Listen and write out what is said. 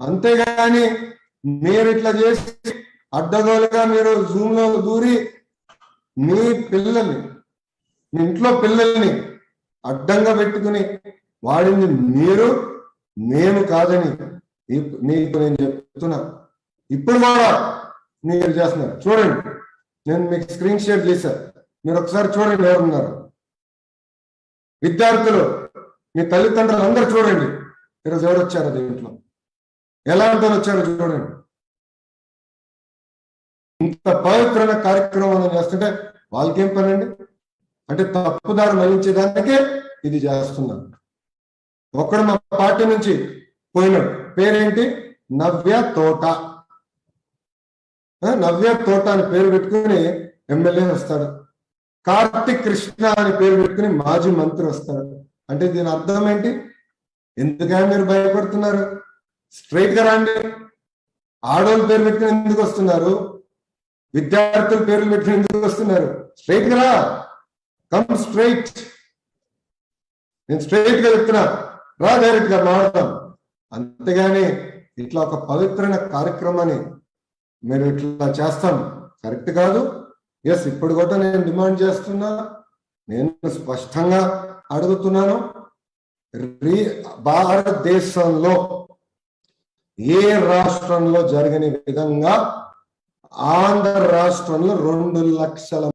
అంతేగాని మీరు ఇట్లా చేసి అడ్డగోలుగా మీరు జూమ్ లో దూరి మీ పిల్లల్ని, మీ ఇంట్లో పిల్లల్ని అడ్డంగా పెట్టుకుని వాడింది మీరు, మేము కాదని మీకు నేను చెప్తున్నా. ఇప్పుడు కూడా మీరు చేస్తున్నారు. చూడండి, నేను మీకు స్క్రీన్ షేర్ చేశాను, మీరు ఒకసారి చూడండి ఎవరున్నారు. విద్యార్థులు, మీ తల్లిదండ్రులు అందరూ చూడండి ఈరోజు ఎవరు వచ్చారో దీంట్లో, ఎలాంటి వచ్చారో చూడండి. ఇంత పవిత్రమైన కార్యక్రమం చేస్తుంటే వాళ్ళకేం పని అండి? అంటే తప్పుదారి మళ్లించేదానికే ఇది చేస్తున్నారు. ఒక్కడు మా పార్టీ నుంచి పోయినాడు, పేరేంటి? నవ్య తోట. నవ్య తోట అని పేరు పెట్టుకుని ఎమ్మెల్యే వస్తాడు. కార్తిక్ కృష్ణ అని పేరు పెట్టుకుని మాజీ మంత్రి వస్తాడు. అంటే దీని అర్థం ఏంటి? ఎందుకని మీరు భయపడుతున్నారు? స్ట్రైట్ గా రండి. ఆడోళ్ళ పేరు పెట్టుకుని ఎందుకు వస్తున్నారు? విద్యార్థుల పేర్లు పెట్టుకుని ఎందుకు వస్తున్నారు? స్ట్రైట్ గా రా, కమ్ స్ట్రైట్. నేను స్ట్రైట్ గా చెప్తున్నా, రా, డైరెక్ట్ గా మాట్లాడతాం. అంతేగాని ఇట్లా ఒక పవిత్రమైన కార్యక్రమాన్ని మీరు ఇట్లా చేస్తాం కరెక్ట్ కాదు. ఎస్, ఇప్పుడు కూడా నేను డిమాండ్ చేస్తున్నా, నేను స్పష్టంగా అడుగుతున్నాను. భారతదేశంలో ఏ రాష్ట్రంలో జరగని విధంగా ఆంధ్ర రాష్ట్రంలో 2 లక్షల